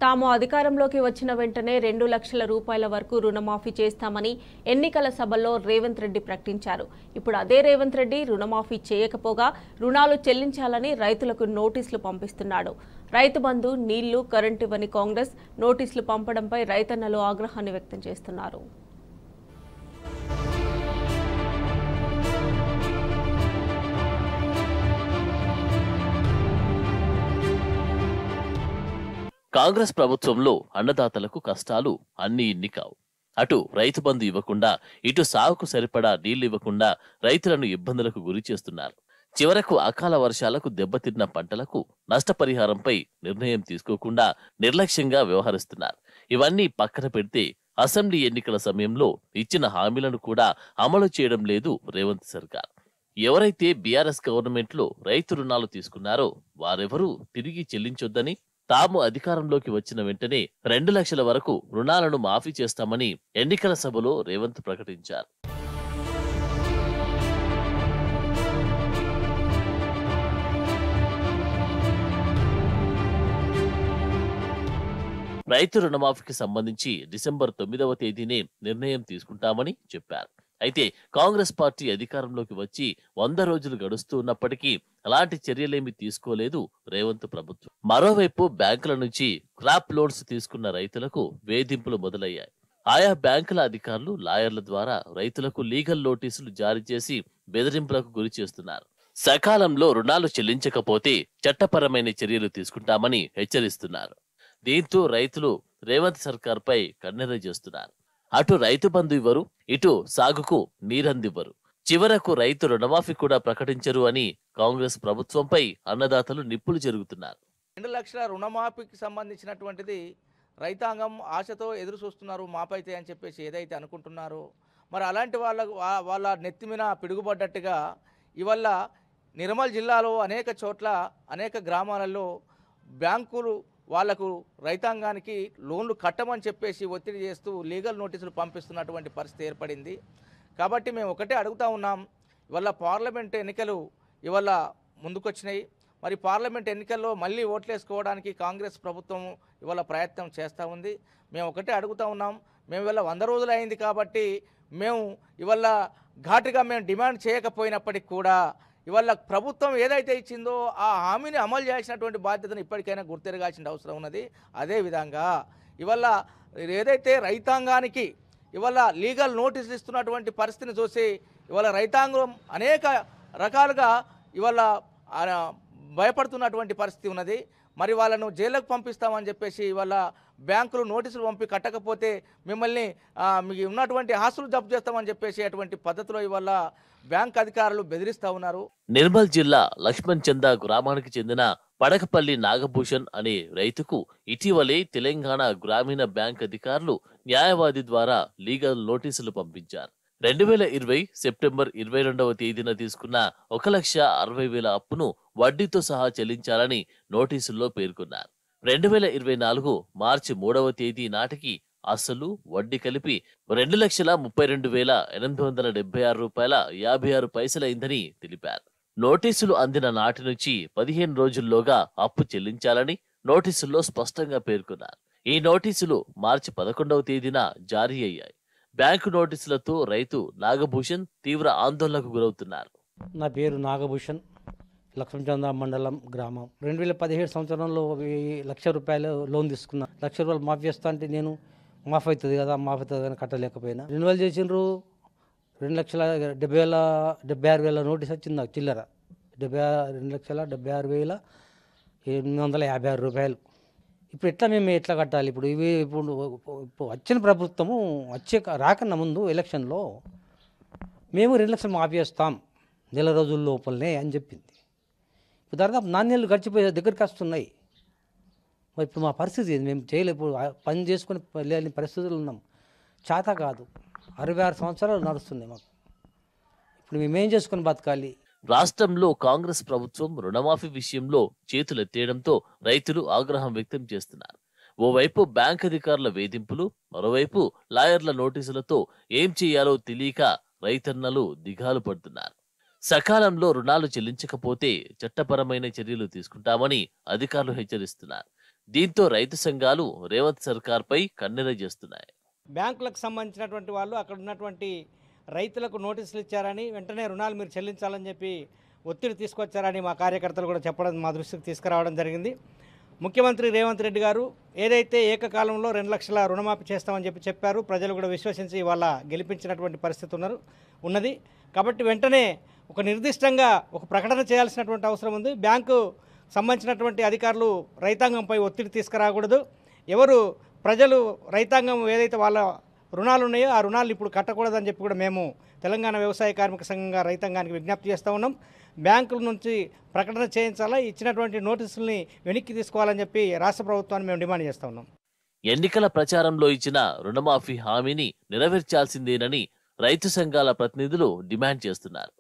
తాము అధికారంలోకి వచ్చిన వెంటనే 2 లక్షల రూపాయల వరకు రుణమాఫీ చేస్తామని ఎన్నికల సభలో రేవంత్ రెడ్డి ప్రకటించారు. ఇప్పుడు అదే రేవంత్ రెడ్డి రుణమాఫీ చేయకపోగా రుణాలు చెల్లించాలని రైతులకు నోటీసులు పంపిస్తున్నాడు. రైతు బంధు, నీళ్లు, కరెంటు ఇవ్వని కాంగ్రెస్ నోటీసులు పంపడంపై రైతన్నలు ఆగ్రహాన్ని వ్యక్తం చేస్తున్నారు. కాంగ్రెస్ ప్రభుత్వంలో అన్నదాతలకు కష్టాలు అన్ని ఇన్ని కావు. అటు రైతు బంధు ఇవ్వకుండా, ఇటు సాగుకు సరిపడా నీళ్లు ఇవ్వకుండా రైతులను ఇబ్బందులకు గురి చేస్తున్నారు. చివరకు అకాల వర్షాలకు దెబ్బతిన్న పంటలకు నష్టపరిహారంపై నిర్ణయం తీసుకోకుండా నిర్లక్ష్యంగా వ్యవహరిస్తున్నారు. ఇవన్నీ పక్కన పెడితే అసెంబ్లీ ఎన్నికల సమయంలో ఇచ్చిన హామీలను కూడా అమలు చేయడం లేదు రేవంత్ సర్కార్. ఎవరైతే బీఆర్ఎస్ గవర్నమెంట్ లో రైతు రుణాలు తీసుకున్నారో వారెవరూ తిరిగి చెల్లించొద్దని, తాము అధికారంలోకి వచ్చిన వెంటనే 2 లక్షల వరకు రుణాలను మాఫీ చేస్తామని ఎన్నికల సభలో రేవంత్ ప్రకటించారు. రైతు రుణమాఫీకి సంబంధించి డిసెంబర్ 9వ తేదీనే నిర్ణయం తీసుకుంటామని చెప్పారు. అయితే కాంగ్రెస్ పార్టీ అధికారంలోకి వచ్చి 100 రోజులు గడుస్తూ ఉన్నప్పటికీ అలాంటి చర్యలేమీ తీసుకోలేదు రేవంత్ ప్రభుత్వం. మరోవైపు బ్యాంకుల నుంచి క్రాప్ లోన్స్ తీసుకున్న రైతులకు వేధింపులు మొదలయ్యాయి. ఆయా బ్యాంకుల అధికారులు లాయర్ల ద్వారా రైతులకు లీగల్ నోటీసులు జారీ చేసి బెదిరింపులకు గురి చేస్తున్నారు. సకాలంలో రుణాలు చెల్లించకపోతే చట్టపరమైన చర్యలు తీసుకుంటామని హెచ్చరిస్తున్నారు. దీంతో రైతులు రేవంత్ సర్కార్పై కన్నెర్ర చేస్తున్నారు. అటు రైతు బంధు ఇవ్వరు, ఇటు సాగుకు నీరందివ్వరు. చివరకు రైతు రుణమాఫీ కూడా ప్రకటించరు అని కాంగ్రెస్ ప్రభుత్వంపై అన్నదాతలు నిప్పులు జరుగుతున్నారు. 2 లక్షల రుణమాఫీకి సంబంధించినటువంటిది రైతాంగం ఆశతో ఎదురు చూస్తున్నారు మాపైతే అని చెప్పేసి ఏదైతే అనుకుంటున్నారో, మరి అలాంటి వాళ్ళ నెత్తిమిన పిడుగుపడ్డట్టుగా ఇవల్ల నిర్మల్ జిల్లాలో అనేక చోట్ల అనేక గ్రామాలలో బ్యాంకులు వాళ్లకు రైతాంగానికి లోన్లు కట్టమని చెప్పేసి ఒత్తిడి చేస్తూ లీగల్ నోటీసులు పంపిస్తున్నటువంటి పరిస్థితి ఏర్పడింది. కాబట్టి మేము ఒకటే అడుగుతా ఉన్నాం, ఇవాళ పార్లమెంట్ ఎన్నికలు ఇవాళ ముందుకొచ్చినాయి. మరి పార్లమెంట్ ఎన్నికల్లో మళ్ళీ ఓట్లేసుకోవడానికి కాంగ్రెస్ ప్రభుత్వం ఇవాళ ప్రయత్నం చేస్తూ ఉంది. మేము ఒకటే అడుగుతా ఉన్నాం, మేము ఇవాళ 100 రోజులు అయింది కాబట్టి మేము ఇవాళ ఘాటుగా మేము డిమాండ్ చేయకపోయినప్పటికీ కూడా ఇవాళ ప్రభుత్వం ఏదైతే ఇచ్చిందో ఆ హామీని అమలు చేసినటువంటి బాధ్యతను ఇప్పటికైనా గుర్తెరగాల్సిన అవసరం ఉన్నది. అదేవిధంగా ఇవాళ ఏదైతే రైతాంగానికి ఇవాళ లీగల్ నోటీసులు ఇస్తున్నటువంటి పరిస్థితిని చూసి ఇవాళ రైతాంగం అనేక రకాలుగా ఇవాళ భయపడుతున్నటువంటి పరిస్థితి ఉన్నది. మరి వాళ్ళను జైలుకు పంపిస్తామని చెప్పేసి ఇవాళ బ్యాంకులు నోటీసులు పంపి కట్టకపోతే మిమ్మల్ని మీకు ఉన్నటువంటి ఆస్తులు జప్తు చేస్తామని చెప్పేసి అటువంటి పద్ధతిలో ఇవాళ బ్యాంక్ అధికారులు బెదిరిస్తా ఉన్నారు. నిర్మల్ జిల్లా లక్ష్మణ్ చంద గ్రామానికి చెందిన పడకపల్లి నాగభూషణ్ అనే రైతుకు ఇటీవలే తెలంగాణ గ్రామీణ బ్యాంక్ అధికారులు న్యాయవాది ద్వారా లీగల్ నోటీసులు పంపించారు. 2020 సెప్టెంబర్ 22వ తేదీన తీసుకున్న 1,60,000 అప్పును వడ్డీతో సహా చెల్లించాలని నోటీసుల్లో పేర్కొన్నారు. 2024 మార్చి 3వ తేదీ నాటికి అసలు వడ్డీ కలిపి 2,32,876 రూపాయల 56 పైసలైందని తెలిపారు. నోటీసులు అందిన నాటి నుంచి 15 రోజుల్లోగా అప్పు చెల్లించాలని నోటీసుల్లో స్పష్టంగా పేర్కొన్నారు. ఈ నోటీసులు మార్చి 11వ తేదీన జారీ అయ్యాయి. బ్యాంకు నోటీసులతో రైతు నాగభూషణ్ తీవ్ర ఆందోళనకు గురవుతున్నారు. నా పేరు నాగభూషణ్, లక్ష్మణచంద మండలం గ్రామం. 2017 సంవత్సరంలో 1,00,000 రూపాయలు లోన్ తీసుకున్నా. 1,00,000 రూపాయలు మాఫీ చేస్తా అంటే నేను మాఫీ అవుతుంది కదా కానీ కట్టలేకపోయినా. రెన్యువల్ చేసిండ్రు. 2,76,000 నోటీస్ వచ్చింది నాకు చిల్లర. 2,76,856 రూపాయలు. ఇప్పుడు మేము ఎట్లా కట్టాలి? ఇప్పుడు వచ్చిన ప్రభుత్వము రాకన్నా ముందు ఎలక్షన్లో మేము 2 లక్షలు మాఫీ చేస్తాం నెల రోజుల లోపలనే అని చెప్పింది. ఇప్పుడు దాదాపు 4 నెలలు గడిచిపోయే దగ్గరికి వస్తున్నాయి. మరి ఇప్పుడు మా పరిస్థితి ఏంది? మేము చేయలేము, పని చేసుకొని లేని పరిస్థితులు ఉన్నాం. చేత కాదు. 66 సంవత్సరాలు నడుస్తున్నాయి మాకు. ఇప్పుడు మేమేం చేసుకొని బతకాలి? రాష్ట్రంలో కాంగ్రెస్ ప్రభుత్వం రుణమాఫీ విషయంలో చేతులెత్తేయడంతో రైతులు ఆగ్రహం వ్యక్తం చేస్తున్నారు. ఓవైపు బ్యాంక్ అధికారుల వేధింపులు, మరోవైపు లాయర్ల నోటీసులతో ఏం చేయాలో తెలియక రైతన్నలు దిగాలు పడుతున్నారు. సకాలంలో రుణాలు చెల్లించకపోతే చట్టపరమైన చర్యలు తీసుకుంటామని అధికారులు హెచ్చరిస్తున్నారు. దీంతో రైతు సంఘాలు రేవంత్ సర్కార్పై కన్నెర చేస్తున్నాయి. బ్యాంకులకు సంబంధించినటువంటి వాళ్ళు అక్కడ ఉన్నటువంటి రైతులకు నోటీసులు ఇచ్చారని, వెంటనే రుణాలు మీరు చెల్లించాలని చెప్పి ఒత్తిడి తీసుకొచ్చారని మా కార్యకర్తలు కూడా చెప్పడం, మా దృష్టికి తీసుకురావడం జరిగింది. ముఖ్యమంత్రి రేవంత్ రెడ్డి గారు ఏదైతే ఏకకాలంలో 2 లక్షల రుణమాఫీ చేస్తామని చెప్పారు, ప్రజలు కూడా విశ్వసించి ఇవాళ గెలిపించినటువంటి పరిస్థితి ఉన్నది. కాబట్టి వెంటనే ఒక నిర్దిష్టంగా ఒక ప్రకటన చేయాల్సినటువంటి అవసరం ఉంది. బ్యాంకు సంబంధించినటువంటి అధికారులు రైతాంగంపై ఒత్తిడి తీసుకురాకూడదు. ఎవరు ప్రజలు రైతాంగం ఏదైతే వాళ్ళ రుణాలు ఉన్నాయో ఆ రుణాలు ఇప్పుడు కట్టకూడదని చెప్పి కూడా మేము తెలంగాణ వ్యవసాయ కార్మిక సంఘంగా రైతాంగానికి విజ్ఞప్తి చేస్తూ ఉన్నాం. బ్యాంకుల నుంచి ప్రకటన చేయించాలా, ఇచ్చినటువంటి నోటీసుల్ని వెనక్కి తీసుకోవాలని చెప్పి రాష్ట్ర ప్రభుత్వాన్ని మేము డిమాండ్ చేస్తూ ఉన్నాం. ఎన్నికల ప్రచారంలో ఇచ్చిన రుణమాఫీ హామీని నెరవేర్చాల్సిందేనని రైతు సంఘాల ప్రతినిధులు డిమాండ్ చేస్తున్నారు.